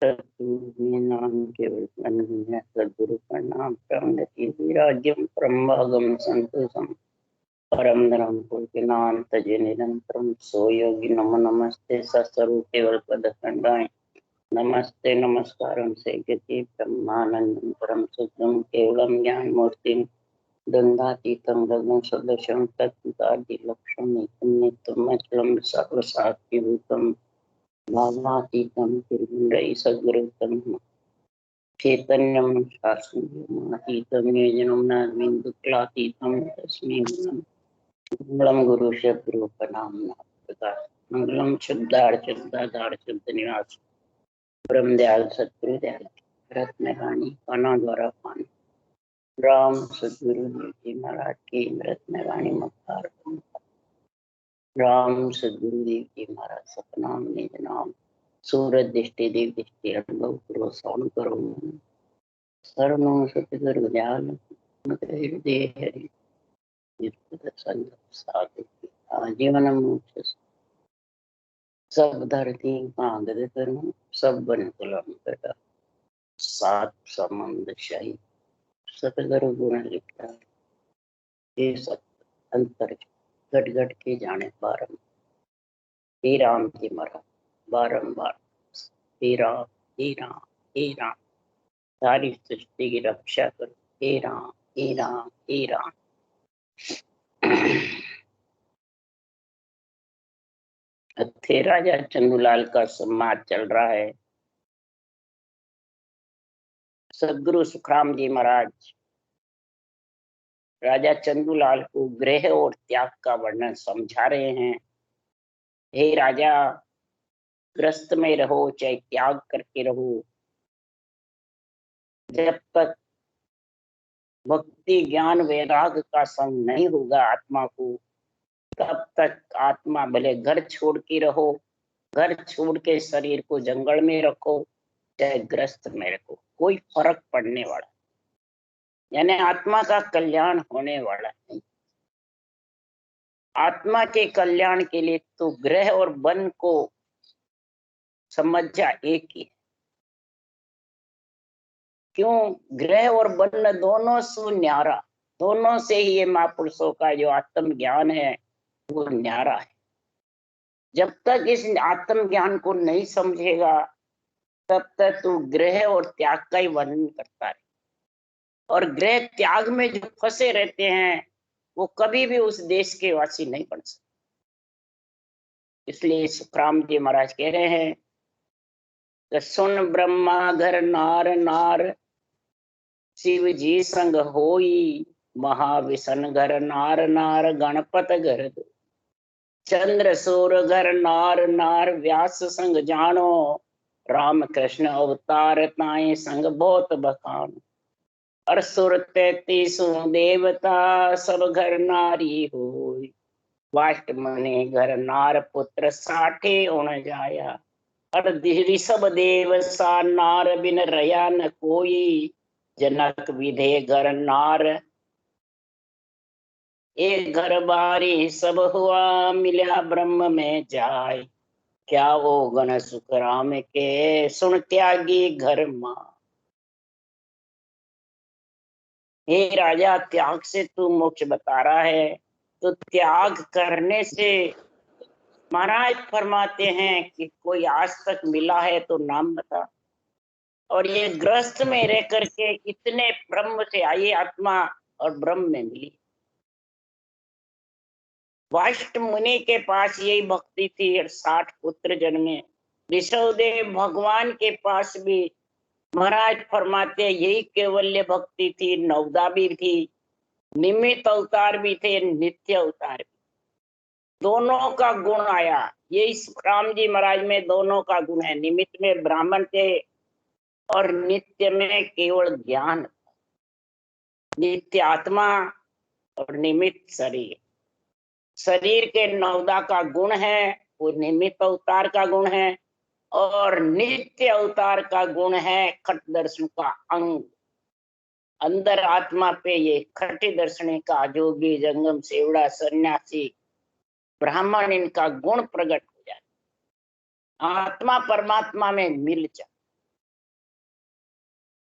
सद्गुरु नाम केवल है सद्गुरु का नाम प्रवृत्ति राज्यम परमभागम संतोषम परम धर्म नाम तजे निरंतरम सो योगी नमो नमस्ते सस्वरूप केवल पद खंडाय नमस्ते नमस्कारम से गति ब्रह्मानंदम परम शुद्धम केवलम ज्ञान मूर्तिम दंडातीतम रघुं सदृशं तत्कार्य लक्ष्यम नित्यम अचलम सर्वसाक्षिभूतम भावातीतम निर्गुणै सद्गुरुतम चैतन्यम शास्त्रमतीतम योजनम नादुक्लातीतम तस्मै मंगलम गुरु सद्गुरु प्रणाम प्रकाश मंगलम शुद्धार शुद्ध निवास ब्रह्म दयाल सद्गुरु दयाल रत्न रानी काना द्वारा पान राम सद्गुरु देव जी महाराज की रत्न रानी मक्कार राम सद्गुरु देव जी महाराज सतनाम निज नाम सूरज दृष्टि देव दृष्टि अनुभव करो श्रवण करो सर्वनो सतगुरु दयाल हृदय हरि जीवन मोक्ष सब धरती कांगद करूं सब बन कुलम कटा सात संबंध शाही सतगुरु गुण लिखा ये सब अंतर घट घट के जाने बारम हे राम की मरा बारंबार हे राम हे राम हे राम सारी सृष्टि की रक्षा करो हे राम हे राम हे राम। थे राजा चंदूलाल का सम्मान चल रहा है। सदगुरु सुखराम जी महाराज राजा चंदूलाल को ग्रह और त्याग का वर्णन समझा रहे हैं। हे राजा, ग्रस्त में रहो चाहे त्याग करके रहो, जब तक भक्ति ज्ञान वैराग का संग नहीं होगा आत्मा को, तब तक आत्मा भले घर छोड़ के रहो, घर छोड़ के शरीर को जंगल में रखो चाहे ग्रस्त में रखो, कोई फर्क पड़ने वाला, यानी आत्मा का कल्याण होने वाला नहीं। आत्मा के कल्याण के लिए तो ग्रह और वन को समझ जा एक ही। क्यों? ग्रह और वन दोनों से न्यारा, दोनों से ही ये महापुरुषों का जो आत्म ज्ञान है वो न्यारा है। जब तक इस आत्म ज्ञान को नहीं समझेगा तब तक तू ग्रह और त्याग का ही वर्णन करता है। और ग्रह त्याग में जो फंसे रहते हैं वो कभी भी उस देश के वासी नहीं बन सकते। इसलिए सुखराम जी महाराज कह रहे हैं कि सुन ब्रह्मा घर नार नार, शिव जी संग होई, महाविष्णु घर नार नार, गणपत घर दो, चंद्र सूर घर नार नार, व्यास संग जानो, राम कृष्ण अवतार ताए संग बहुत बखानो, असुर 33 देवता सब घर नारी होई, वाष्ट मने घर नार पुत्र 60 उण जाया, ऋषभ देव सा नार बिन रया न कोई, जनक विधे घर नार, एक घर बारी सब हुआ, मिला ब्रह्म में जाय, क्या वो गण सुख राम के, सुन त्यागी घर मां। हे राजा, त्याग से तू मोक्ष बता रहा है, तो त्याग करने से महाराज फरमाते हैं कि कोई आज तक मिला है तो नाम बता। और ये ग्रस्त में रह करके इतने ब्रह्म से आई आत्मा और ब्रह्म में मिली। वाष्ट मुनि के पास यही भक्ति थी, 60 पुत्र जन्मे। ऋषभदेव भगवान के पास भी महाराज फरमाते यही केवल्य भक्ति थी, नवदा भी थी, निमित्त अवतार भी थे, नित्य अवतार भी। दोनों का गुण आया। यही सुखराम जी महाराज में दोनों का गुण है। निमित्त में ब्राह्मण थे और नित्य में केवल ज्ञान, नित्य आत्मा और निमित्त शरीर। शरीर के नवदा का गुण है, वो निमित्त अवतार का गुण है, और नित्य अवतार का गुण है खट दर्शन का अंग। अंदर आत्मा पे ये खटी दर्शनी का जोगी जंगम सेवड़ा सन्यासी ब्राह्मण, इनका गुण प्रकट हो जाए, आत्मा परमात्मा में मिल जाए।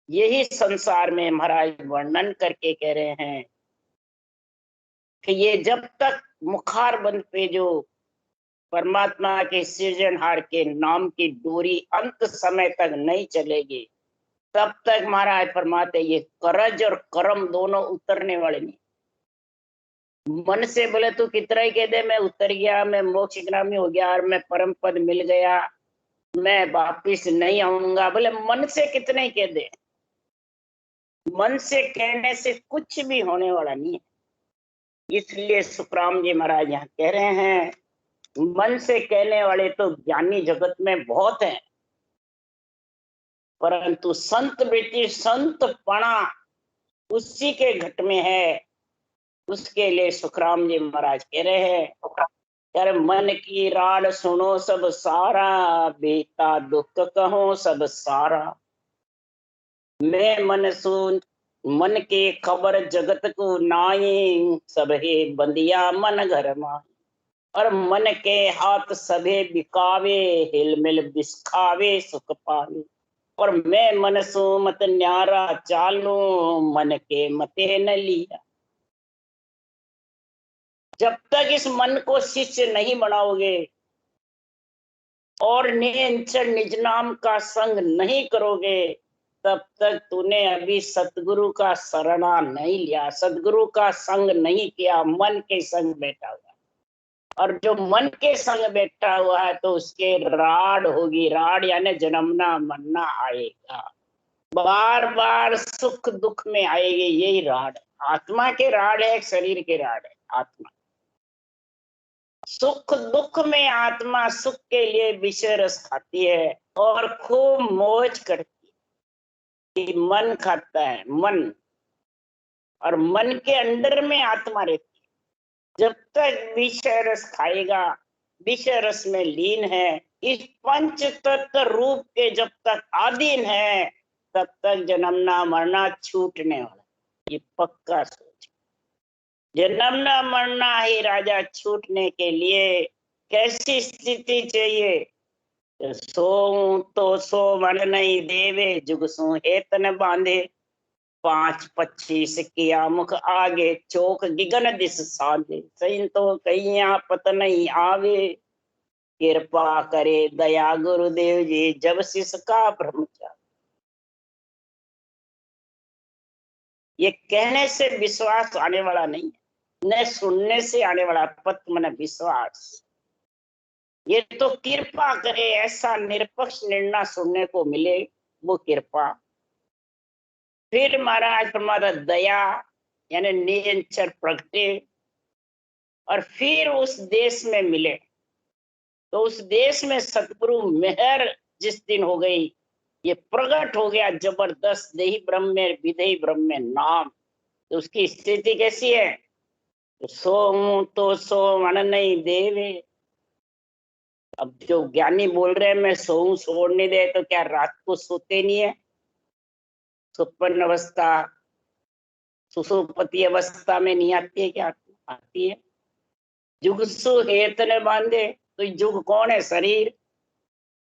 यही संसार में महाराज वर्णन करके कह रहे हैं कि ये जब तक मुखार बंद पे जो परमात्मा के सृजनहार के नाम की डोरी अंत समय तक नहीं चलेगी, तब तक महाराज फरमाते ये करज और कर्म दोनों उतरने वाले नहीं। मन से बोले तो कितना ही कह दे मैं उतर गया, मैं मोक्षगामी हो गया और मैं परम पद मिल गया, मैं वापिस नहीं आऊंगा, बोले मन से कितने ही कह दे, मन से कहने से कुछ भी होने वाला नहीं है। इसलिए सुखराम जी महाराज यहाँ कह रहे हैं मन से कहने वाले तो ज्ञानी जगत में बहुत हैं, परंतु संत वृत्ति संत पणा उसी के घट में है। उसके लिए सुखराम जी महाराज कह रहे हैं यार मन की राड सुनो सब सारा, बेटा दुख कहो सब सारा। मैं मन सुन मन के खबर जगत को नाई, सब है बंदिया मन घर माई। और मन के हाथ सभे बिकावे, हिलमिल बिस्खावे सुख पावे। और मैं मन सो मत न्यारा चालू, मन के मते न लिया। जब तक इस मन को शिष्य नहीं बनाओगे और निरंतर निज नाम का संग नहीं करोगे, तब तक तूने अभी सतगुरु का शरणा नहीं लिया, सतगुरु का संग नहीं किया, मन के संग बैठा हुआ। और जो मन के संग बैठा हुआ है तो उसके राड होगी, राड यानी जन्मना मरना आएगा, बार बार सुख दुख में आएगी, यही राड। आत्मा के राड है, शरीर के राड है। आत्मा सुख दुख में आत्मा सुख के लिए विषय रस खाती है और खूब मौज करती है। मन खाता है मन, और मन के अंदर में आत्मा रहती है। जब तक विषय रस खाएगा, विषय रस में लीन है, इस पंच तत्व रूप के जब तक आधीन है, तब तक जन्मना मरना छूटने वाला, ये पक्का सोच। जन्मना मरना ही राजा छूटने के लिए कैसी स्थिति चाहिए? सो तो सो मन नहीं देवे, जुग सो हेत न बांधे। 5-25 किया मुख आगे, चौक गिगन दिस साधे। सही तो कहिया पत नहीं आवे, कृपा करे दया गुरुदेव जी, जब शिष का ब्रह्मचारी। ये कहने से विश्वास आने वाला नहीं है, न सुनने से आने वाला, पत मन विश्वास। ये तो कृपा करे ऐसा निरपक्ष निर्णय सुनने को मिले, वो कृपा। फिर महाराज परमात्मा दया यानी निरंतर प्रगटे, और फिर उस देश में मिले। तो उस देश में सतगुरु मेहर जिस दिन हो गई, ये प्रकट हो गया जबरदस्त, देही ब्रह्म में विदेही ब्रह्म में नाम। तो उसकी स्थिति कैसी है? तो सो मन नहीं देवे। अब जो ज्ञानी बोल रहे हैं मैं सोऊं सोड़ नहीं दे, तो क्या रात को सोते नहीं है? सुपन अवस्था सुसुपति अवस्था में नहीं आती है क्या? आती है। जुगसु हेत ने बांधे, तो जुग कौन है? शरीर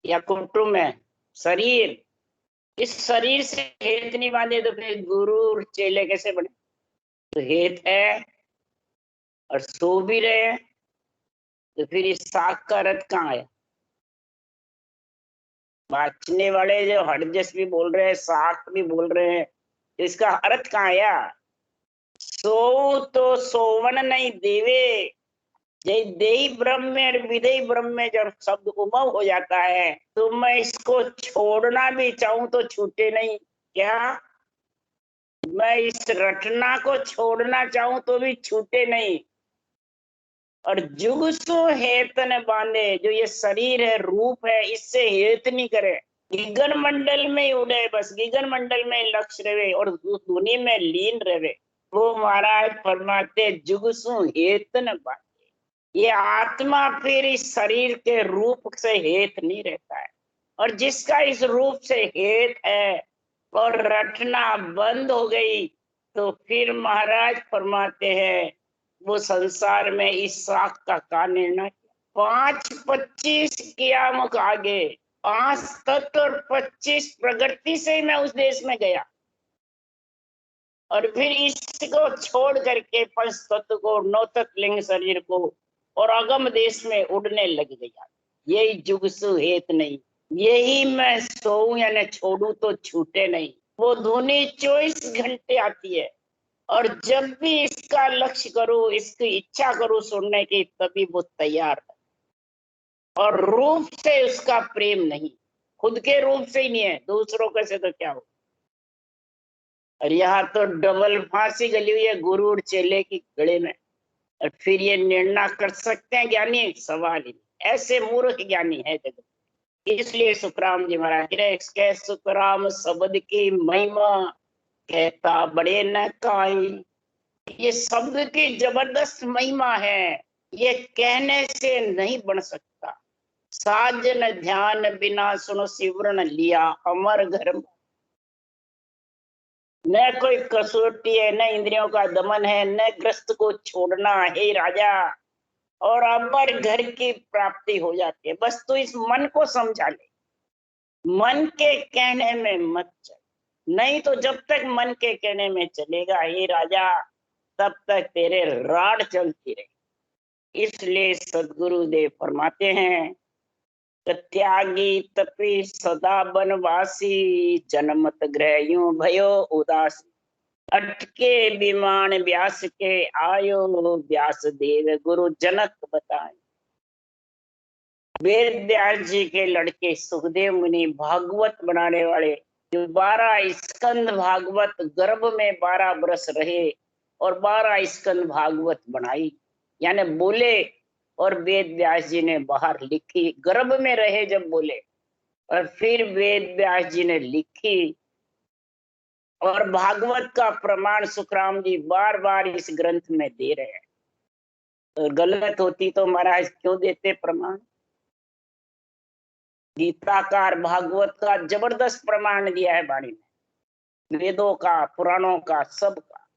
या कुटुंब है? शरीर। इस शरीर से हेत नहीं बांधे तो फिर गुरु और चेले कैसे बने? तो हेत है और सो भी रहे हैं, तो फिर इस साख का अर्थ कहाँ आया? बांचने वाले जो हरजस भी बोल रहे हैं, साख भी बोल रहे हैं, तो इसका अर्थ कहाँ आया? सो तो सोवन नहीं देवे। जय देही ब्रह्म में और विदेही ब्रह्म में जब शब्द उमव हो जाता है, तो मैं इसको छोड़ना भी चाहूं तो छूटे नहीं। क्या मैं इस रटना को छोड़ना चाहूं तो भी छूटे नहीं? और जुगसु हेत न बांधे, जो ये शरीर है, रूप है, इससे हेत नहीं करे, गिगन मंडल में ही उड़े, बस गिगन मंडल में लक्ष्य रहे और धुनी में लीन रहे। वो महाराज फरमाते जुगसु हेत न बांधे। ये आत्मा फिर इस शरीर के रूप से हेत नहीं रहता है, और जिसका इस रूप से हेत है और रटना बंद हो गई, तो फिर महाराज फरमाते हैं वो संसार में इस साख का निर्णय 5-25 किया मुख आगे, 5 तत्व और 25 प्रकृति से मैं उस देश में गया, और फिर इसको छोड़ करके पंच तत्व को, 9 तत्व लिंग शरीर को, और अगम देश में उड़ने लग गया। यही जुगसु हेत नहीं, यही मैं सोऊं या न छोड़ू तो छूटे नहीं। वो ध्वनि 24 घंटे आती है, और जब भी इसका लक्ष्य करूं, इसकी इच्छा करूं सुनने की, तभी वो तैयार है। और रूप से उसका प्रेम नहीं, खुद के रूप से ही नहीं है, दूसरों के से तो क्या हो। और यहाँ तो डबल फांसी गली हुई है गुरु और चेले की गले में। और फिर ये निर्णय कर सकते हैं ज्ञानी? सवाल ही नहीं। ऐसे मूर्ख ज्ञानी है जगत। इसलिए सुखराम जी महाराज कह, सुखराम शब्द की महिमा कहता बड़े न काई। ये शब्द की जबरदस्त महिमा है, ये कहने से नहीं बन सकता। साजन ध्यान बिना सुनो सिवरण लिया अमर घर। न कोई कसौटी है, न इंद्रियों का दमन है, न ग्रस्त को छोड़ना है राजा, और अमर घर की प्राप्ति हो जाती है। बस तू इस मन को समझा ले, मन के कहने में मत चल। नहीं तो जब तक मन के कहने में चलेगा हे राजा, तब तक तेरे राड चलती रही। इसलिए सदगुरुदेव फरमाते हैं, त्यागी तपी सदा बनवासी, जनमत ग्रह यूं भयो उदासी। अटके विमान व्यास के आयो, व्यास देव गुरु जनक बताए। वेद व्यास जी के लड़के सुखदेव मुनि भागवत बनाने वाले, जो 12 स्कंद भागवत गर्भ में 12 वर्ष रहे और 12 स्कंद भागवत बनाई, यानी बोले, और वेद व्यास जी ने बाहर लिखी। गर्भ में रहे जब बोले, और फिर वेद व्यास जी ने लिखी। और भागवत का प्रमाण सुखराम जी बार बार इस ग्रंथ में दे रहे हैं। तो गलत होती तो महाराज क्यों देते प्रमाण? गीताकार भागवत का जबरदस्त प्रमाण दिया है वाणी में, वेदों का, पुराणों का, सब का।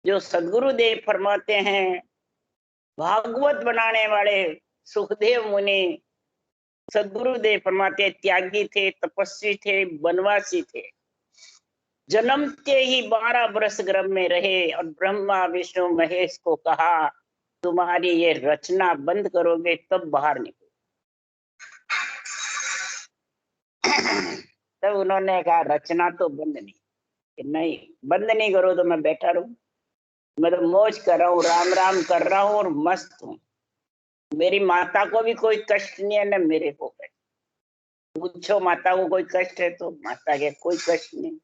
जो सदगुरुदेव फरमाते हैं, भागवत बनाने वाले सुखदेव मुनि, सदगुरुदेव फरमाते त्यागी थे, तपस्वी थे, वनवासी थे। जन्मते ही 12 वर्ष गर्भ में रहे, और ब्रह्मा विष्णु महेश को कहा, तुम्हारी ये रचना बंद करोगे तब बाहर निकलो। तब उन्होंने कहा रचना तो बंद नहीं, बंद नहीं करो तो मैं बैठा रहूं। मैं तो मौज कर रहा हूँ, राम राम कर रहा हूँ और मस्त हूँ। मेरी माता को भी कोई कष्ट नहीं है, न मेरे को कष्ट। पूछो माता को कोई कष्ट है तो माता के कोई कष्ट नहीं।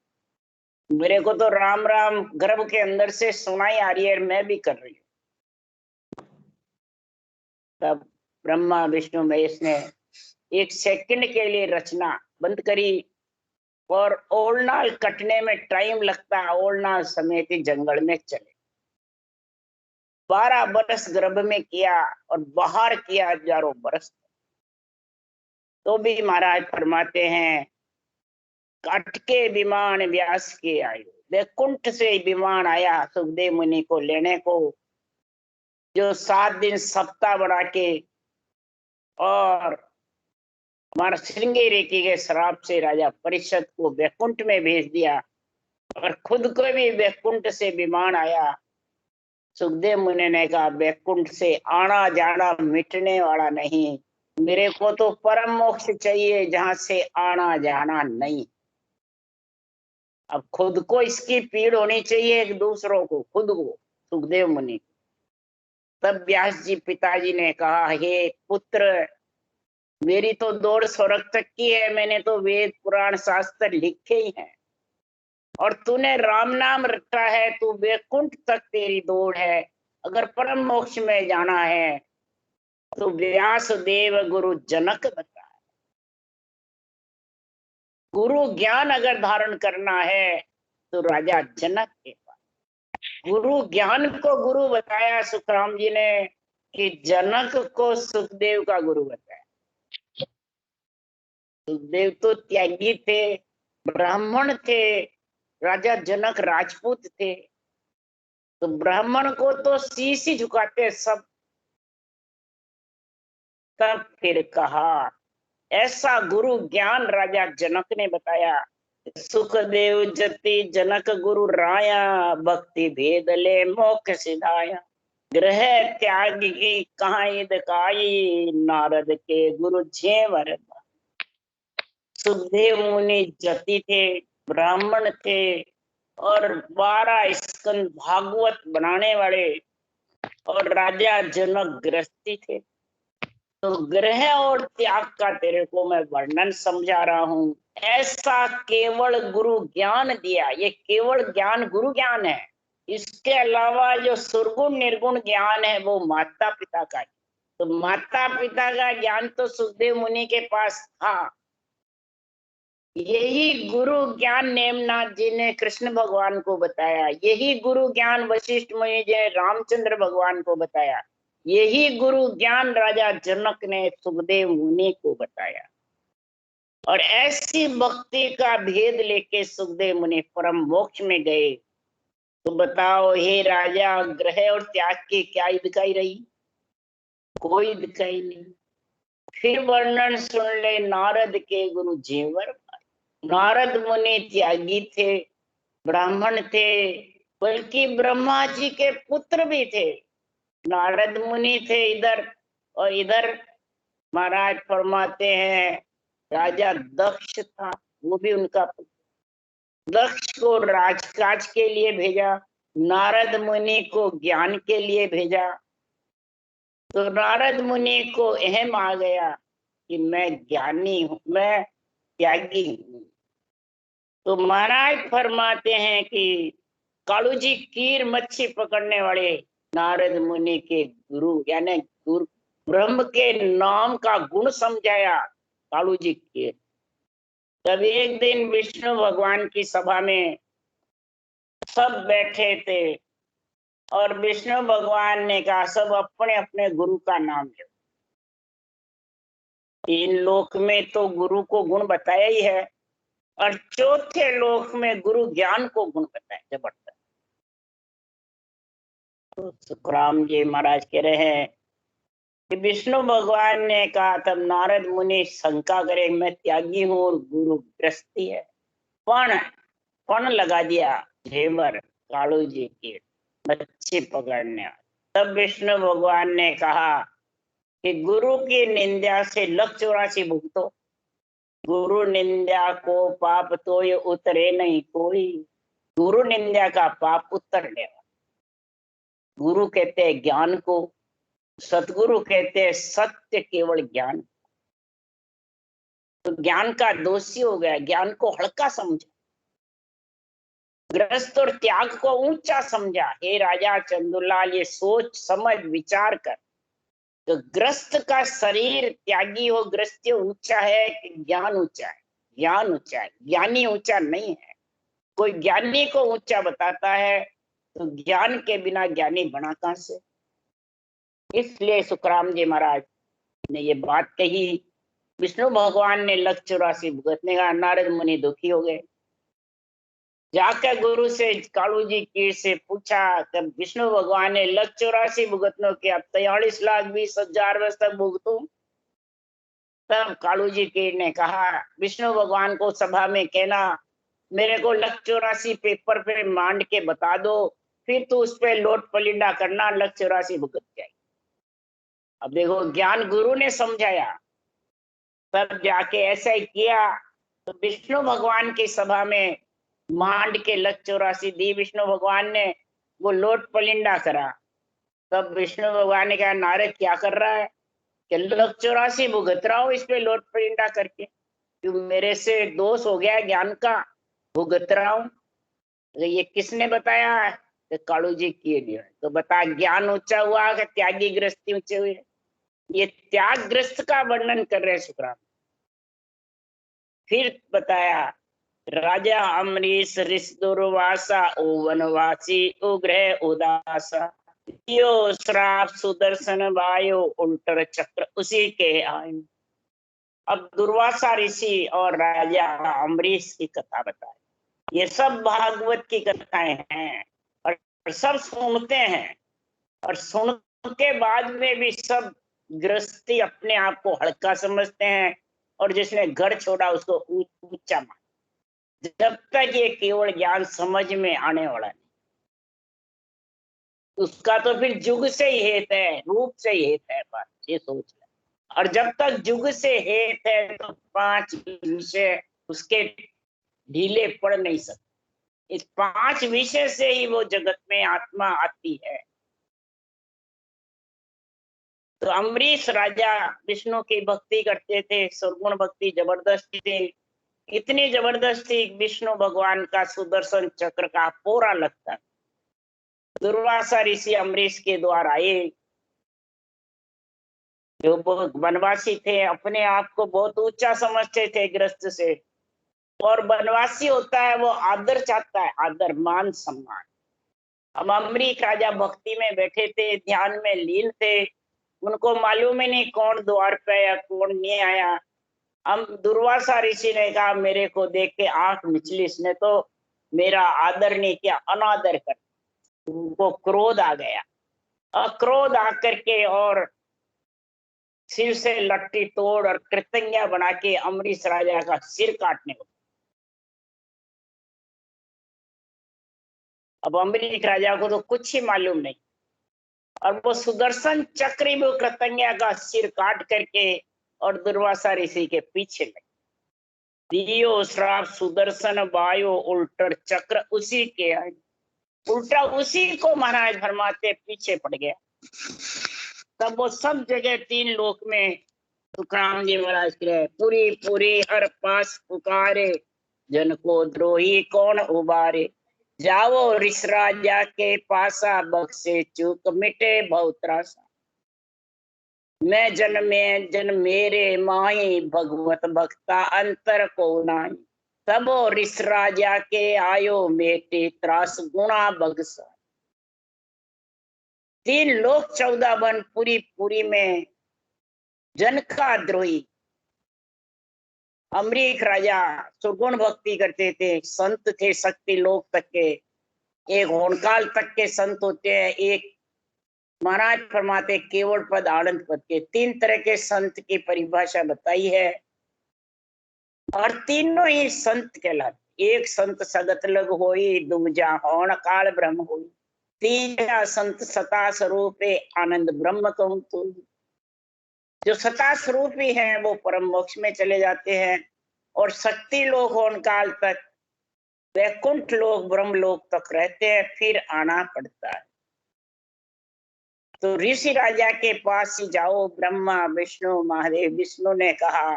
मेरे को तो राम राम गर्भ के अंदर से सुनाई आ रही है, मैं भी कर रही हूँ। तब ब्रह्मा विष्णु महेश ने 1 सेकंड के लिए रचना बंद करी, और ओलनाल कटने में टाइम लगता है, ओलनाल समेत जंगल में चले। 12 बरस गर्भ में किया और बाहर किया 1000 बरस। तो भी महाराज फरमाते हैं, काट के विमान व्यास के आयु। वैकुंठ से विमान आया सुखदेव मुनि को लेने को, जो 7 दिन सप्ताह बढ़ा के, और हमारा श्रृंगेरी के श्राप से राजा परीक्षित को वैकुंठ में भेज दिया, और खुद को भी वैकुंठ से विमान आया। सुखदेव मुनि ने कहा, वैकुंठ से आना जाना मिटने वाला नहीं, मेरे को तो परम मोक्ष चाहिए जहां से आना जाना नहीं। अब खुद को इसकी पीड़ होनी चाहिए, एक दूसरों को, खुद को, सुखदेव मुनि। तब व्यास जी पिताजी ने कहा, हे पुत्र, मेरी तो दौड़ स्वर्ग तक की है, मैंने तो वेद पुराण शास्त्र लिखे ही हैं, और तूने राम नाम रटा है, तू वैकुंठ तक तेरी दौड़ है। अगर परम मोक्ष में जाना है तो व्यास देव गुरु जनक बता। गुरु ज्ञान अगर धारण करना है तो राजा जनक के पास। गुरु ज्ञान को गुरु बताया सुखराम जी ने, कि जनक को सुखदेव का गुरु बताया। सुखदेव तो त्यागी थे, ब्राह्मण थे, राजा जनक राजपूत थे, तो ब्राह्मण को तो शीश ही झुकाते सब। तब फिर कहा, ऐसा गुरु ज्ञान राजा जनक ने बताया। सुखदेव जति जनक गुरु राया, भक्ति भेद ले मोक्ष सिधाया। ग्रह त्याग की कहाँ काई, नारद के गुरु झेवर। सुखदेव मुनि जति थे, ब्राह्मण थे और 12 स्कंद भागवत बनाने वाले, और राजा जनक गृहस्थी थे। तो ग्रह और त्याग का तेरे को मैं वर्णन समझा रहा हूँ। ऐसा केवल गुरु ज्ञान दिया, ये केवल ज्ञान गुरु ज्ञान है। इसके अलावा जो सुरगुण निर्गुण ज्ञान है वो माता पिता का है। तो माता पिता का ज्ञान तो सुखदेव मुनि के पास था। यही गुरु ज्ञान नेमनाथ जी ने कृष्ण भगवान को बताया। यही गुरु ज्ञान वशिष्ठ मुनि जी ने रामचंद्र भगवान को बताया। यही गुरु ज्ञान राजा जनक ने सुखदेव मुनि को बताया। और ऐसी भक्ति का भेद लेके सुखदेव मुनि परम मोक्ष में गए। तो बताओ हे राजा, ग्रह और त्याग की क्या दिखाई रही? कोई दिखाई नहीं। फिर वर्णन सुन ले नारद के गुरु जेवर। नारद मुनि त्यागी थे, ब्राह्मण थे, बल्कि ब्रह्मा जी के पुत्र भी थे। नारद मुनि थे इधर, और इधर महाराज फरमाते हैं राजा दक्ष था, वो भी उनका पुत्र। दक्ष को राजकाज के लिए भेजा, नारद मुनि को ज्ञान के लिए भेजा। तो नारद मुनि को अहम आ गया कि मैं ज्ञानी हूं, मैं त्यागी हूं। तो महाराज फरमाते हैं कि कालू जी कीर मच्छी पकड़ने वाले नारद मुनि के गुरु, यानी गुरु ब्रह्म के नाम का गुण समझाया कालू जी कीर। तब एक दिन विष्णु भगवान की सभा में सब बैठे थे और विष्णु भगवान ने कहा सब अपने अपने गुरु का नाम लो। तीन लोक में तो गुरु को गुण बताया ही है, और चौथे लोक में गुरु ज्ञान को गुण बताया। जबरदस्त। तो सुखराम जी महाराज कह रहे हैं कि विष्णु भगवान ने कहा, तब नारद मुनि शंका करे मैं त्यागी हूं और गुरु गृहस्थी है। पण लगा दिया जेवर कालू जी की मच्छी पकड़ने। तब विष्णु भगवान ने कहा कि गुरु की निंदा से 184 भुगतो। गुरु निंदा को पाप तो ये उतरे नहीं कोई। गुरु निंदा का पाप उतर लेगा। गुरु कहते हैं ज्ञान को, सतगुरु कहते हैं सत्य केवल ज्ञान। तो ज्ञान का दोषी हो गया, ज्ञान को हल्का समझा, ग्रस्त और त्याग को ऊंचा समझा। हे राजा चंदुलाल, ये सोच समझ विचार कर। तो ग्रस्त का शरीर त्यागी हो, ग्रस्ती ऊंचा है कि ज्ञान ऊंचा है? ज्ञान ऊंचा है, ज्ञानी ऊंचा नहीं है। कोई ज्ञानी को ऊंचा बताता है तो ज्ञान के बिना ज्ञानी बना कहां से? इसलिए सुखराम जी महाराज ने ये बात कही। विष्णु भगवान ने 184 भुगतने का, नारद मुनि दुखी हो गए। जाकर गुरु से कालू जी कीर से पूछा, तब विष्णु भगवान ने 184 भुगतनों के, अब 43,20,000 वर्ष तक भुगतू। तब कालू जी कीर ने कहा विष्णु भगवान को सभा में कहना मेरे को 184 पेपर पे मांड के बता दो, फिर तो उस पर लोट पलिंडा करना, 184 भुगत जाए। अब देखो ज्ञान गुरु ने समझाया, तब जाके ऐसा ही किया। तो विष्णु भगवान की सभा में मांड के 184 दी विष्णु भगवान ने, वो लोट पलिंडा करा। तब विष्णु भगवान ने कहा नारद क्या कर रहा है? कि 184 भुगत रहा हूं इस पे लोट पलिंडा करके, क्यों मेरे से दोष हो गया ज्ञान का, भुगत रहा हूं। तो ये किसने बताया है? तो कालू जी किए दिया। तो बता ज्ञान ऊंचा हुआ कि त्यागी ग्रस्ती ऊंचे हुए? ये त्यागग्रस्त का वर्णन कर रहे सुखराम। फिर बताया राजा अमरीश ऋष दुर्वासा ओ वनवासी उग्रह उदासा, यो श्राप सुदर्शन वायु उल्टर चक्र उसी के आयु। अब दुर्वासा ऋषि और राजा अमरीश की कथा बताए। ये सब भागवत की कथाएं हैं और सब सुनते हैं, और सुन के बाद में भी सब गृहस्थी अपने आप को हल्का समझते हैं और जिसने घर छोड़ा उसको ऊंचा मान। जब तक ये केवल ज्ञान समझ में आने वाला नहीं, उसका तो फिर जुग से ही हेत है, रूप से ही हेत है, बात ये सोच ले। और जब तक जुग से हेत है तो 5 विषय उसके ढीले पड़ नहीं सकते। इस 5 विषय से ही वो जगत में आत्मा आती है। तो अम्बरीश राजा विष्णु की भक्ति करते थे, सुरगुण भक्ति जबरदस्त थी, इतनी जबरदस्त थी, विष्णु भगवान का सुदर्शन चक्र का पूरा लगता। दुर्वासा ऋषि अम्बरीश के द्वार आए, जो वनवासी थे, अपने आप को बहुत ऊंचा समझते थे ग्रस्त से। और वनवासी होता है वो आदर चाहता है, आदर मान सम्मान। अब अम्बरीश राजा भक्ति में बैठे थे, ध्यान में लीन थे, उनको मालूम ही नहीं कौन द्वार पे आया कौन नहीं आया। हम दुर्वासा ऋषि ने कहा मेरे को देख के आंख मिचली, इसने तो मेरा आदर नहीं किया, अनादर कर। उनको क्रोध आ गया, क्रोध आकर के और सिर से लट्टी तोड़ और कृतज्ञा बना के अम्बरीश राजा का सिर काटने को। अब अम्बरीश राजा को तो कुछ ही मालूम नहीं, और वो सुदर्शन चक्र भी कृतज्ञा का सिर काट करके और दुर्वासा ऋषि के पीछे लगे। दियो श्राप सुदर्शन वायु उल्टर चक्र उसी के आए, उल्टा उसी को महाराज फरमाते पीछे पड़ गया। तब वो सब जगह 3 लोक में तुकाराम जी महाराज के पूरी पूरी हर पास पुकारे, जन को द्रोही कौन उबारे, जाओ ऋष राजा के पासा, बख्शे चूक मिटे बहुत्रासा। मैं जन मेरे माही, भगवत भक्ता अंतर को नाई, तब ऋष राजा के आयो मेटे त्रास गुणा बगसा। 3 लोक 14 वन पूरी पूरी में जन का द्रोही अम्बरीश राजा सुगुण भक्ति करते थे, संत थे, शक्ति लोक तक के, एक होनकाल तक के संत होते हैं, एक महाराज फरमाते केवल पद आनंद पद के। 3 तरह के संत की परिभाषा बताई है, और तीनों ही संत कहलाते। एक संत सगत लग होई, दूजा होन काल ब्रह्म होई, तीसरा संत सता स्वरूपे आनंद ब्रह्म कहूं तो। जो सता स्वरूपी है वो परम मोक्ष में चले जाते हैं, और शक्ति लोक होन काल तक वैकुंठ लोक ब्रह्म लोक तक रहते हैं, फिर आना पड़ता है। तो ऋषि राजा के पास ही जाओ, ब्रह्मा विष्णु महादेव। विष्णु ने कहा,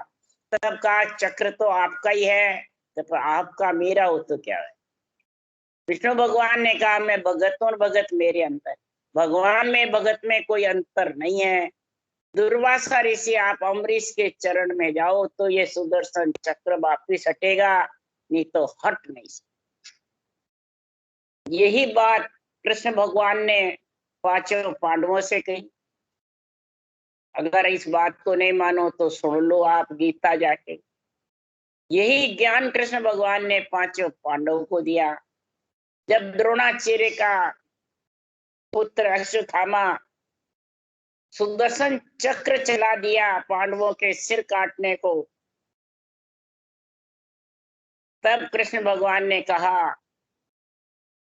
तब का चक्र तो आपका ही है, तो आपका मेरा हो तो क्या है। विष्णु भगवान ने कहा मैं भगत हूं, भगत मेरे अंदर, भगवान में भगत में कोई अंतर नहीं है। दुर्वासा ऋषि आप अम्बरीश के चरण में जाओ तो ये सुदर्शन चक्र वापिस हटेगा, नहीं तो हट नहीं सकता। यही बात कृष्ण भगवान ने 5 पांडवों से कही। अगर इस बात को नहीं मानो तो सुन लो आप गीता जाके। यही ज्ञान कृष्ण भगवान ने 5 पांडवों को दिया। जब द्रोणाचार्य का पुत्र अश्वत्थामा सुदर्शन चक्र चला दिया पांडवों के सिर काटने को, तब कृष्ण भगवान ने कहा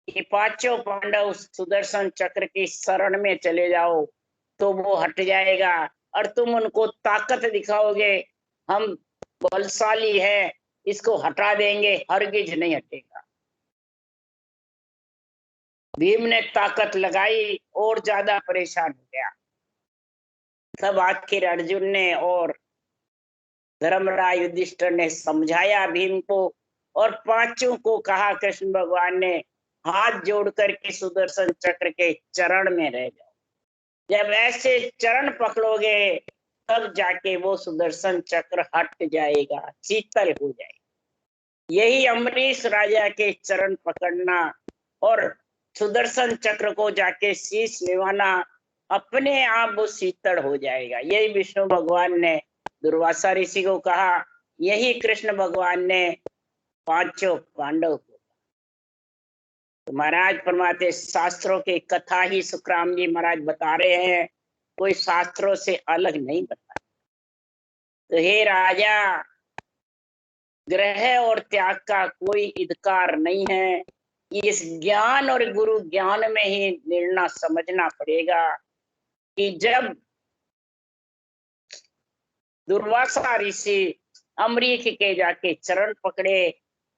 कि 5 पांडव सुदर्शन चक्र की शरण में चले जाओ तो वो हट जाएगा, और तुम उनको ताकत दिखाओगे हम बलशाली है, इसको हटा देंगे, हरगिज नहीं हटेगा। भीम ने ताकत लगाई और ज्यादा परेशान हो गया। तब आखिर अर्जुन ने और धर्मराज युधिष्ठिर ने समझाया भीम को, और 5 को कहा कृष्ण भगवान ने, हाथ जोड़ करके सुदर्शन चक्र के चरण में रह जाओ। जब ऐसे चरण पकड़ोगे तब जाके वो सुदर्शन चक्र हट जाएगा, शीतल हो जाएगा। यही अम्बरीश राजा के चरण पकड़ना और सुदर्शन चक्र को जाके शीश निभाना, अपने आप वो शीतल हो जाएगा। यही विष्णु भगवान ने दुर्वासा ऋषि को कहा, यही कृष्ण भगवान ने 5 पांडव को। तो महाराज फरमाते शास्त्रों की कथा ही सुखराम जी महाराज बता रहे हैं, कोई शास्त्रों से अलग नहीं बता। तो हे राजा, ग्रह और त्याग का कोई अधिकार नहीं है। इस ज्ञान और गुरु ज्ञान में ही निर्णय समझना पड़ेगा कि जब दुर्वासा ऋषि अमरीक के जाके चरण पकड़े,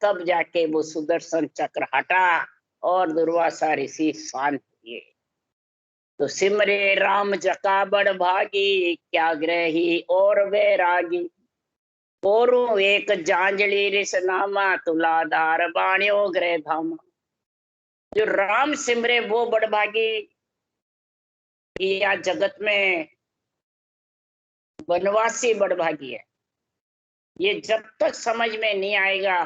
तब जाके वो सुदर्शन चक्र हटा और दुर्वासा ऋषि शांत हुए। तो सिमरे राम जका बड़ भागी, क्या ग्रही और वैरागी, और एक जांजली ऋष नामा, तुलाधार बाण्यो ग्रह धामा। जो राम सिमरे वो बड़ भागी। या जगत में वनवासी बड़भागी है। ये जब तक समझ में नहीं आएगा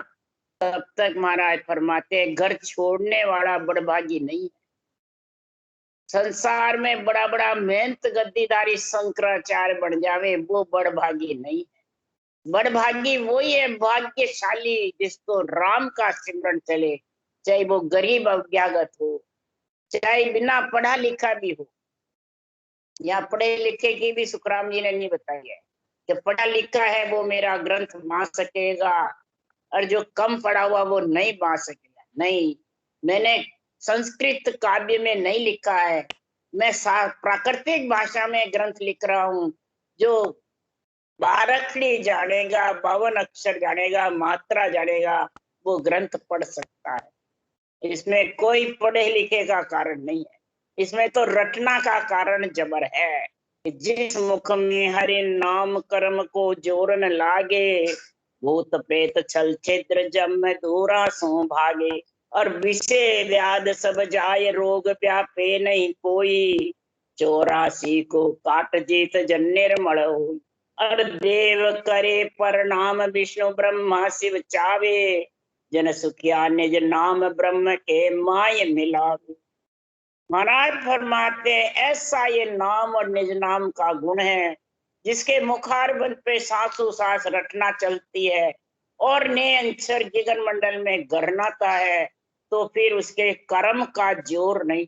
तब तक महाराज फरमाते घर छोड़ने वाला बड़भागी नहीं है। संसार में बड़ा बड़ा मेहनत गद्दीदारी शंकराचार्य बन जावे वो बड़भागी नहीं है। बड़भागी वही है भाग्यशाली जिसको राम का सिमरन चले, चाहे वो गरीब अज्ञागत हो, चाहे बिना पढ़ा लिखा भी हो। या पढ़े लिखे की भी सुखराम जी ने नहीं बताई है कि पढ़ा लिखा है वो मेरा ग्रंथ मान सकेगा और जो कम पढ़ा हुआ वो नहीं मान सकेगा। नहीं, मैंने संस्कृत काव्य में नहीं लिखा है, मैं प्राकृतिक भाषा में ग्रंथ लिख रहा हूँ। जो 12 अक्षरी जानेगा, 52 अक्षर जानेगा, मात्रा जानेगा, वो ग्रंथ पढ़ सकता है। इसमें कोई पढ़े लिखे का कारण नहीं है, इसमें तो रटना का कारण जबर है। जिस मुख में हरि नाम कर्म को जोर न लागे, भूत प्रेत छल छिद्र जम दूरा सो भागे। और विषय व्याध सब जाय रोग व्यापे नहीं कोई, 84 को काट जीत जन निर्मल होई। और देव करे प्रणाम विष्णु ब्रह्मा शिव चावे, जन सुखिया निज नाम ब्रह्म के माय मिलावे। महाराज फरमाते ऐसा ये नाम और निज नाम का गुण है जिसके मुखारबंद पे सांसों सांस रटना चलती है और ने अंशर जिगन मंडल में गरनाता है, तो फिर उसके कर्म का जोर नहीं।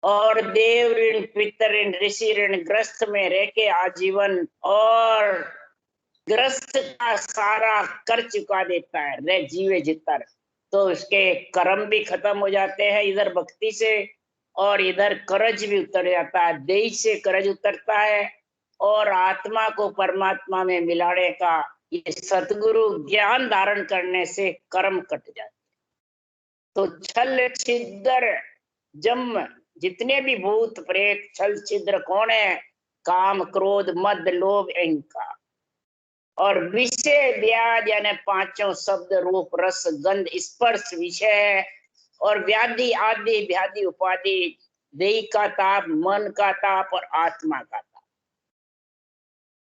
और देव ऋण पितर ऋण ऋषि ऋण ग्रस्त में रह के आजीवन और ग्रस्त का सारा कर चुका देता है, रह जीवे जितर, तो उसके कर्म भी खत्म हो जाते हैं इधर भक्ति से, और इधर कर्ज भी उतर जाता है, देह से कर्ज उतरता है और आत्मा को परमात्मा में मिलाने का ये सतगुरु ज्ञान धारण करने से कर्म कट जाते। तो छल छिद्र जम जितने भी भूत प्रेत छल छिद्र कौन है? काम क्रोध मद लोभ अहंकार। और विषय व्याध यानी पांचों शब्द रूप रस गंध स्पर्श विषय और व्याधि आदि व्याधि उपाधि, देह का ताप, मन का ताप और आत्मा का ताप।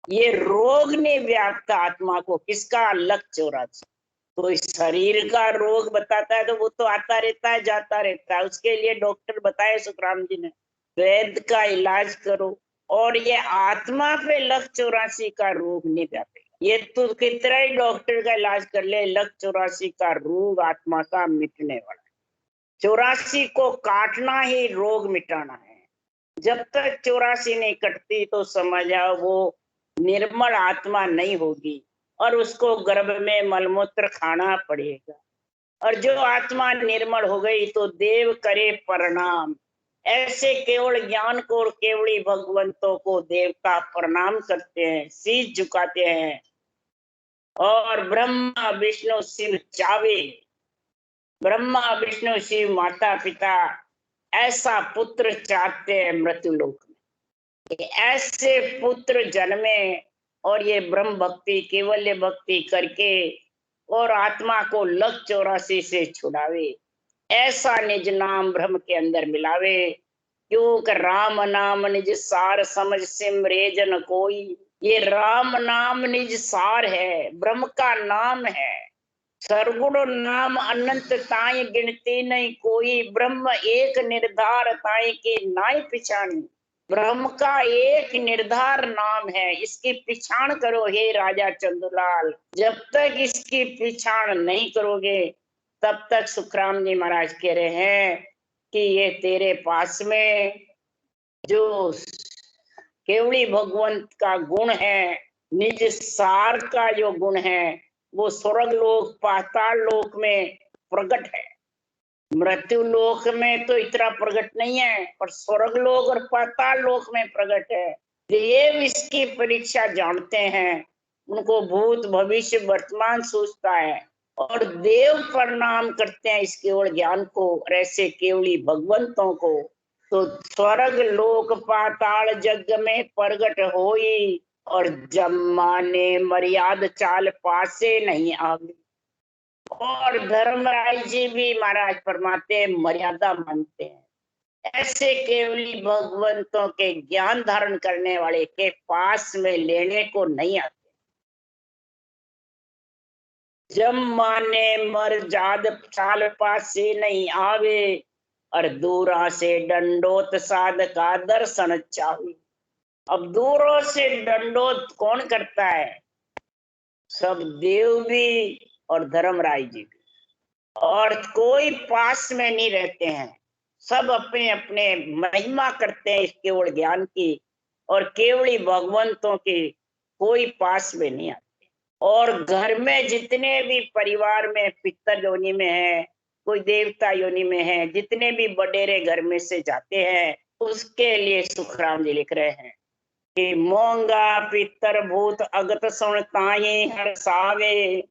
ये रोग ने व्याप्त आत्मा को, किसका? लक्ष्य 84। तो इस शरीर का रोग बताता है तो वो तो आता रहता है जाता रहता है, उसके लिए डॉक्टर बताए सुखराम जी ने वैद्य का इलाज करो। और ये आत्मा पे लक्ष्य 84 का रोग नहीं व्यापेगा। ये तो कितना ही डॉक्टर का इलाज कर ले, लक्ष्य 84 का रोग आत्मा का मिटने वाला है। 84 को काटना ही रोग मिटाना है। जब तक 84 नहीं कटती तो समझ आओ वो निर्मल आत्मा नहीं होगी और उसको गर्भ में मलमूत्र खाना पड़ेगा। और जो आत्मा निर्मल हो गई तो देव करे प्रणाम। ऐसे केवल ज्ञान को और केवली भगवंतों को देवता प्रणाम करते हैं, शीश झुकाते हैं। और ब्रह्मा विष्णु शिव चावे, ब्रह्मा विष्णु शिव माता पिता ऐसा पुत्र चाहते हैं मृत्यु लोक में। ऐसे पुत्र जन्मे और ये ब्रह्म भक्ति केवल्य भक्ति करके और आत्मा को लक्ष्य 84 से छुड़ावे, ऐसा निज नाम ब्रह्म के अंदर मिलावे। क्योंकि राम नाम निज सार समझ सिमरे जन कोई। ये राम नाम निज सार है, ब्रह्म का नाम है। सर्वगुण नाम अनंत ताई गिनती नहीं कोई, ब्रह्म एक निर्धार ताई के नाई पिछानी। ब्रह्म का एक निर्धार नाम है, इसकी पिछाण करो हे राजा चंदुलाल। जब तक इसकी पिछाण नहीं करोगे तब तक सुखराम जी महाराज कह रहे हैं कि ये तेरे पास में जो केवली भगवंत का गुण है निज सार का जो गुण है वो स्वर्ग लोक पाताल लोक में प्रकट है। मृत्यु लोक में तो इतना प्रकट नहीं है, पर स्वर्ग लोक और पाताल लोक में प्रकट है। देव इसकी परीक्षा जानते हैं, उनको भूत भविष्य वर्तमान सूझता है और देव प्रणाम करते हैं इस केवल ज्ञान को। और ऐसे केवली भगवंतों को तो स्वर्ग लोक पाताल जग में प्रगट होई और जमाने मर्याद चाल पासे नहीं आवी। और धर्मराज जी भी महाराज फरमाते मर्यादा मानते हैं। ऐसे केवली भगवंतों के ज्ञान धारण करने वाले के पास में लेने को नहीं आते। जब माने मर जाद चाल पासे नहीं आवे और दूरा से दंडोत साध का दर्शन चाहे। अब दूरों से दंडोत कौन करता है? सब देव भी और धर्मराय जी भी, और कोई पास में नहीं रहते हैं। सब अपने अपने महिमा करते हैं इस केवल ज्ञान की, और केवली भगवंतों की कोई पास में नहीं आते। और घर में जितने भी परिवार में पितर योनि में है, कोई देवता योनि में है, जितने भी बडेरे घर में से जाते हैं, उसके लिए सुखराम जी लिख रहे हैं कि मोंगा पितर भूत अगत सुन ताये हर्षावे,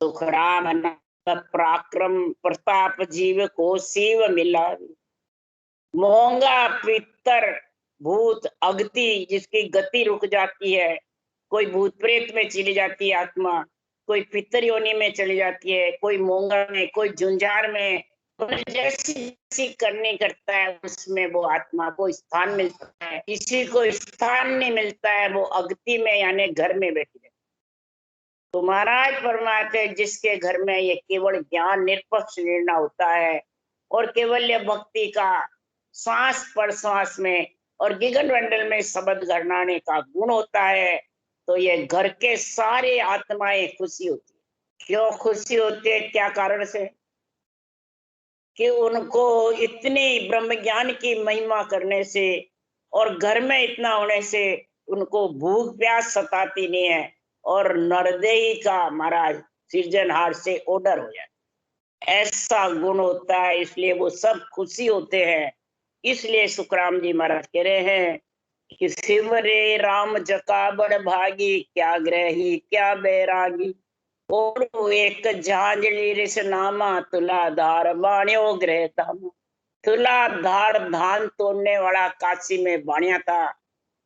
सुखराम पराक्रम प्रताप जीव को शिव मिला। मोंगा पितर भूत अगति, जिसकी गति रुक जाती है, कोई भूत प्रेत में चली जाती है आत्मा, कोई पितर योनि में चली जाती है, कोई मोंगा में, कोई झुंझार में, जैसी जैसी करनी करता है उसमें वो आत्मा को स्थान मिलता है। किसी को स्थान नहीं मिलता है, वो अगति में यानी घर में बैठी है। तो महाराज फरमाते जिसके घर में ये केवल ज्ञान निरपक्ष निर्णय होता है और केवल भक्ति का श्वास पर श्वास में और गिगन मंडल में शब्द गढ़ाने का गुण होता है, तो ये घर के सारे आत्माएं खुशी होती है। क्यों खुशी होती है? क्या कारण से? कि उनको इतनी ब्रह्म ज्ञान की महिमा करने से और घर में इतना होने से उनको भूख प्यास सताती नहीं है, और नरदेही का महाराज सृजनहार से ऑर्डर हो जाए, ऐसा गुण होता है। इसलिए वो सब खुशी होते हैं। इसलिए सुखराम जी महाराज कह रहे हैं कि शिव रे राम जका बड़ भागी, क्या ग्रही क्या बैरागी, और एक झांझली रिस नामा तुलाधार बाणियो ग्रह धाम। तुलाधार धान तोड़ने वाला काशी में बाणिया था,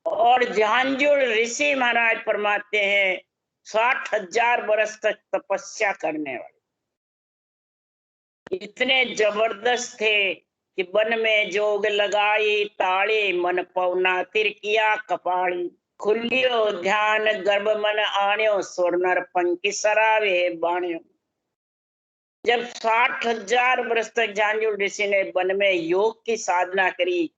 और झांझुल ऋषि महाराज फरमाते हैं 60,000 वर्ष तक तपस्या करने वाले, इतने जबरदस्त थे कि वन में जोग लगाई ताड़ी, मन पवना तिर किया कपाड़ी, खुलियो ध्यान गर्भ मन आण्यो, स्वर्णर पंखी सरावे बाण्यो। जब 60,000 वर्ष तक झांझुल ऋषि ने वन में योग की साधना करी,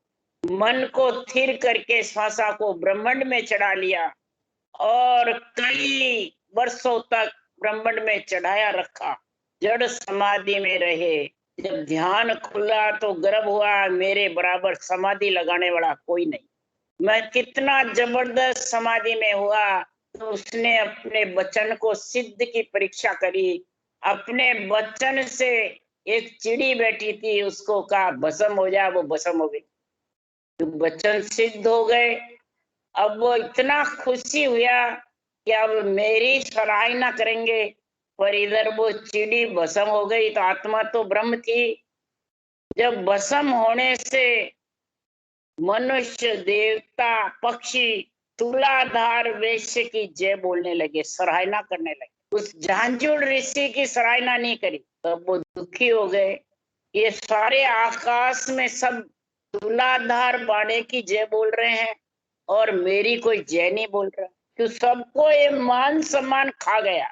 मन को स्थिर करके श्वासा को ब्रह्मांड में चढ़ा लिया और कई वर्षों तक ब्रह्मांड में चढ़ाया रखा, जड़ समाधि में रहे। जब ध्यान खुला तो गर्व हुआ मेरे बराबर समाधि लगाने वाला कोई नहीं। मैं कितना जबरदस्त समाधि में हुआ। तो उसने अपने वचन को सिद्ध की परीक्षा करी। अपने वचन से एक चिड़ी बैठी थी, उसको कहा भस्म हो जा, वो भस्म हो गई। तो वचन सिद्ध हो गए। अब वो इतना खुशी हुआ कि अब मेरी सराहना करेंगे, पर इधर वो चिड़ी भस्म हो गई तो आत्मा तो ब्रह्म थी। जब भस्म होने से मनुष्य देवता पक्षी तुलाधार वैश्य की जय बोलने लगे, सराहना करने लगे। उस झांझुल ऋषि की सराहना नहीं करी, तब वो दुखी हो गए। ये सारे आकाश में सब तुलाधार बाणे की जय बोल रहे हैं और मेरी कोई जय नहीं बोल रहा, तो सबको ये मान सम्मान खा गया।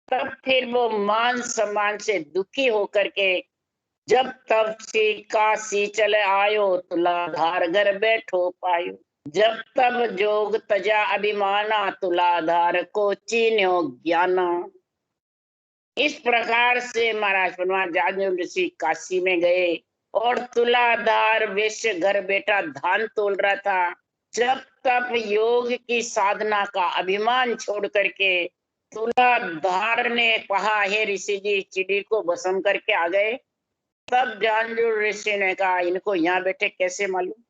तब फिर वो मान सम्मान से दुखी होकर के जब तब सी काशी चले आयो, तुलाधार घर बैठो पायो, जब तब जोग तजा अभिमाना, तुलाधार को चीन्यो ज्ञाना। इस प्रकार से महाराज झांझुल ऋषि काशी में गए और तुलाधार वैश्य घर बैठा धान तोल रहा था। जब तप योग की साधना का अभिमान छोड़ करके तुलाधार ने कहा, हे ऋषि जी चिड़ी को भस्म करके आ गए, तब जानजूर ऋषि ने कहा, इनको यहाँ बैठे कैसे मालूम।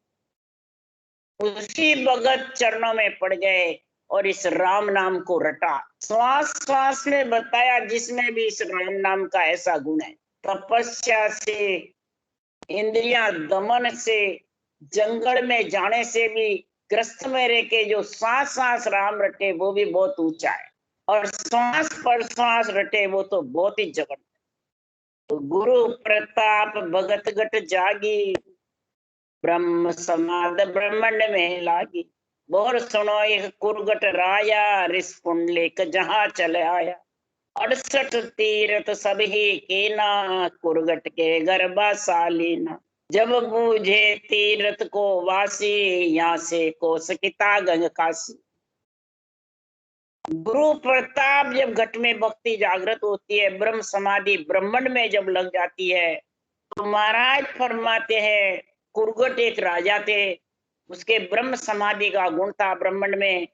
उसी भगत चरणों में पड़ गए और इस राम नाम को रटा। श्वास श्वास में बताया, जिसमें भी इस राम नाम का ऐसा गुण है। तपस्या से, इंद्रियां दमन से, जंगल में जाने से भी, ग्रस्त में रह के जो सांस सांस राम रटे वो भी बहुत ऊंचा है, और श्वास पर श्वास रटे वो तो बहुत ही जबरदस्त। तो गुरु प्रताप भगत गट जागी, ब्रह्म समाद ब्रह्मंड में लागी। बोर सुनो एक कुरगट राया, रिस पुंडलिक जहां चले आया। 68 तीरथ सभी कीना, कुरगट के गरबा सालीना। जब बूझे तीरथ को वासी, यहाँ से कोस किता गंग काशी। गुरु प्रताप जब घट में भक्ति जागृत होती है, ब्रह्म समाधि ब्रह्मांड में जब लग जाती है, तो महाराज फरमाते हैं, कुरगट एक राजा थे, उसके ब्रह्म समाधि का गुण था ब्रह्मांड में।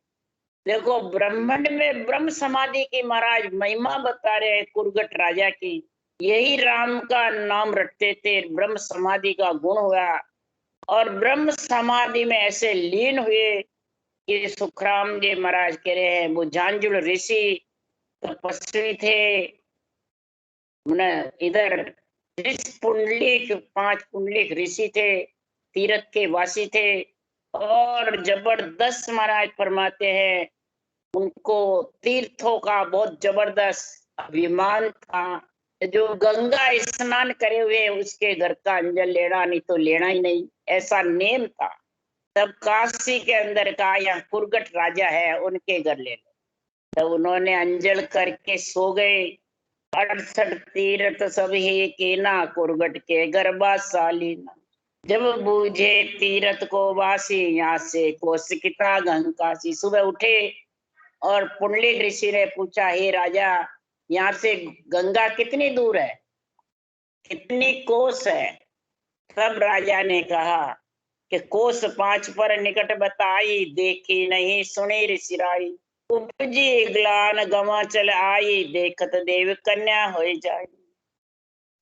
देखो ब्रह्मांड में ब्रह्म समाधि की महाराज महिमा बता रहे हैं कुरगट राजा की। यही राम का नाम रटते थे, ब्रह्म समाधि का गुण हुआ, और ब्रह्म समाधि में ऐसे लीन हुए कि सुखराम जी महाराज कह रहे हैं, वो झांझुल ऋषि तपस्वी थे। इधर पुंडलिक, 5 पुंडलिक ऋषि थे, तीरथ के वासी थे, और जबरदस्त महाराज फरमाते हैं, उनको तीर्थों का बहुत जबरदस्त अभिमान था। जो गंगा स्नान करे हुए उसके घर का अंजल लेना, नहीं तो लेना ही नहीं, ऐसा नेम था। तब काशी के अंदर का या कुरगट राजा है, उनके घर ले लो। तो उन्होंने अंजल करके सो गए। 68 तीर्थ सभी कीना, कुरगट के गरबा सालीना। जब बूझे तीरथ को वासी, यहाँ से कोशिकिता गंगासी। सुबह उठे और पुंडलिक ऋषि ने पूछा, हे राजा, यहाँ से गंगा कितनी दूर है, कितनी कोस है। तब राजा ने कहा कि कोस 5 पर निकट बताई, देखी नहीं सुनी ऋषिराई। उपजी ग्लान गवा चल आई, देखत देव कन्या हो जाए।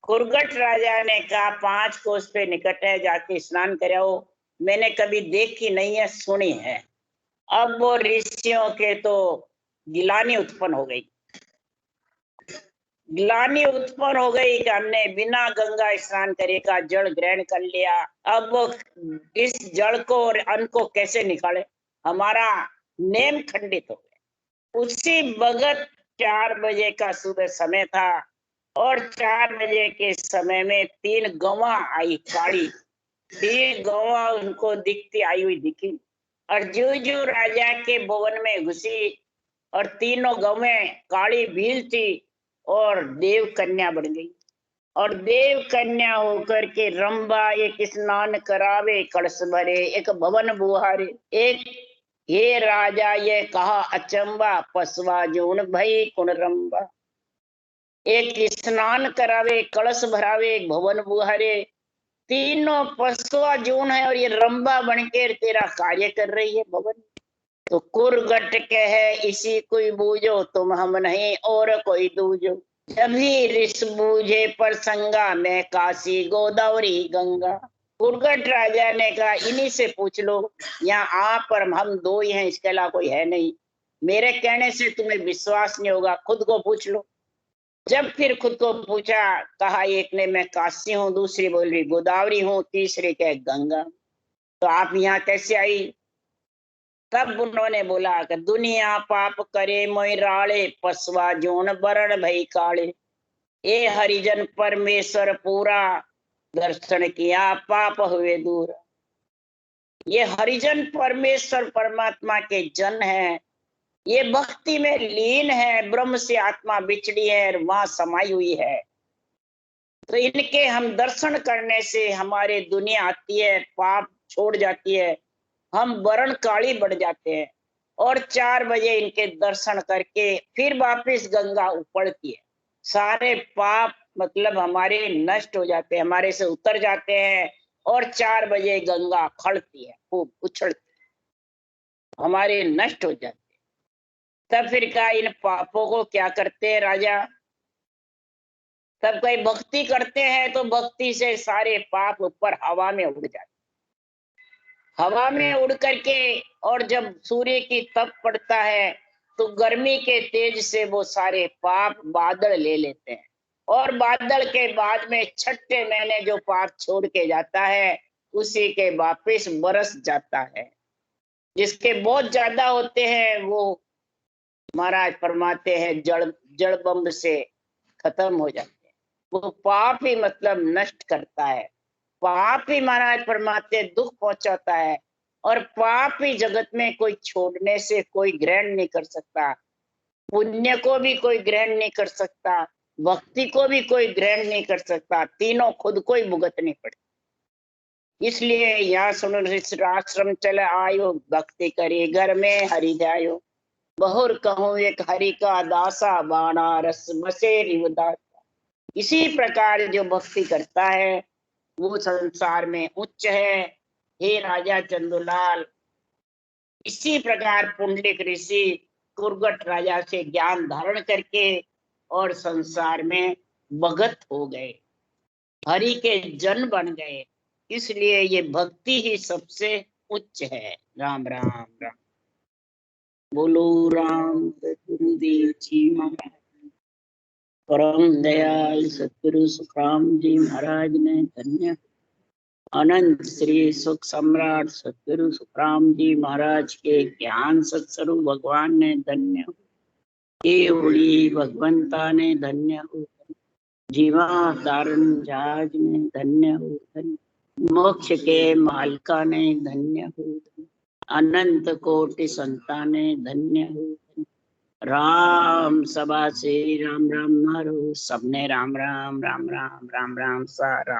कुरगट राजा ने कहा, 5 कोस पे निकट है, जाके स्नान कराओ। मैंने कभी देखी नहीं है, सुनी है। अब वो ऋषियों के तो गिलानी उत्पन्न हो गई, ग्लानि उत्पन्न हो गई कि हमने बिना गंगा स्नान करे का जल ग्रहण कर लिया। अब इस जल को और अन्न को कैसे निकाले, हमारा नेम खंडित हो गया। उसी वक्त 4 बजे का सुबह समय था, और 4 बजे के समय में 3 गौवा आई काली। 3 गौवा उनको दिखती आई हुई दिखी, और जो राजा के भवन में घुसी, और तीनों गौवें काली भील थी और देव कन्या बन गई। और देव कन्या होकर के रंबा एक स्नान करावे, कलश भरे एक भवन बुहारे। एक हे राजा ये कहा अचंबा, पसवा जून भई कुण रंबा। एक स्नान करावे, कलश भरावे, एक भवन बुहारे, तीनों पसवा जून है, और ये रंबा बनकर तेरा कार्य कर रही है भवन। तो कुरगट कहे, इसी कोई बूझो तुम हम नहीं और कोई दूजो। जभी ऋष बूझे पर संगा, मैं काशी गोदावरी गंगा। कुरगट राजा ने कहा, इन्हीं से पूछ लो, यहाँ आप और हम 2 ही हैं, इसके अलावा कोई है नहीं। मेरे कहने से तुम्हें विश्वास नहीं होगा, खुद को पूछ लो। जब फिर खुद को पूछा, कहा एक ने मैं काशी हूँ, दूसरी बोल रही गोदावरी हूँ, तीसरी कहे गंगा। तो आप यहाँ कैसे आई। तब उन्होंने बोला कि दुनिया पाप करे मोई राले, पसवा जोन बरण भई काले। ए हरिजन परमेश्वर पूरा, दर्शन किया पाप हुए दूर। ये हरिजन परमेश्वर परमात्मा के जन है, ये भक्ति में लीन है, ब्रह्म से आत्मा बिछड़ी है और वहां समाई हुई है। तो इनके हम दर्शन करने से हमारे दुनिया आती है, पाप छोड़ जाती है, हम वरण काली बढ़ जाते हैं। और 4 बजे इनके दर्शन करके फिर वापिस गंगा उपड़ती है, सारे पाप मतलब हमारे नष्ट हो जाते हैं, हमारे से उतर जाते हैं, और 4 बजे गंगा खड़ती है, खूब उछलती है। हमारे नष्ट हो जाते। तब फिर कहा इन पापों को क्या करते हैं राजा, तब कहीं भक्ति करते हैं तो भक्ति से सारे पाप ऊपर हवा में उड़ जाते, हवा में उड़ करके। और जब सूर्य की तप पड़ता है तो गर्मी के तेज से वो सारे पाप बादल ले लेते हैं, और बादल के बाद में छठे महीने जो पाप छोड़ के जाता है उसी के वापिस बरस जाता है। जिसके बहुत ज्यादा होते हैं वो महाराज फरमाते हैं जड़ जड़ बम्ब से खत्म हो जाते हैं। वो पाप ही मतलब नष्ट करता है, पाप ही महाराज फरमाते दुख पहुंचाता है, और पाप ही जगत में कोई छोड़ने से कोई ग्रहण नहीं कर सकता, पुण्य को भी कोई ग्रहण नहीं कर सकता, भक्ति को भी कोई ग्रहण नहीं कर सकता, तीनों खुद को ही भुगतनी पड़ती। इसलिए यहाँ सुनो, आश्रम चले आयो, भक्ति करे घर में हरि जायो, बहुर कहूं एक हरि का दासा, बाणा रस बसे रिवदासा। इसी प्रकार जो भक्ति करता है वो संसार में उच्च है। हे राजा चंदुलाल, इसी प्रकार पुंडलिक ऋषि कुरगट राजा से ज्ञान धारण करके और संसार में भगत हो गए, हरि के जन बन गए। इसलिए ये भक्ति ही सबसे उच्च है। राम राम राम। बोलो राम गुरुदेव जी महाराज, परम दयाल सतगुरु सुखराम जी महाराज ने धन्य, अनंत श्री सुख सम्राट सतगुरु सुखराम जी महाराज के ज्ञान सत्स्वरूप भगवान ने धन्य हो, केवड़ी भगवंता ने धन्य हो, जीवा तारण जहाज ने धन्य हो, मोक्ष के मालका ने धन्य हो, अनंत कोटि संताने धन्य हो। राम सभा से राम राम मारो, सबने राम राम राम राम राम राम सा राम।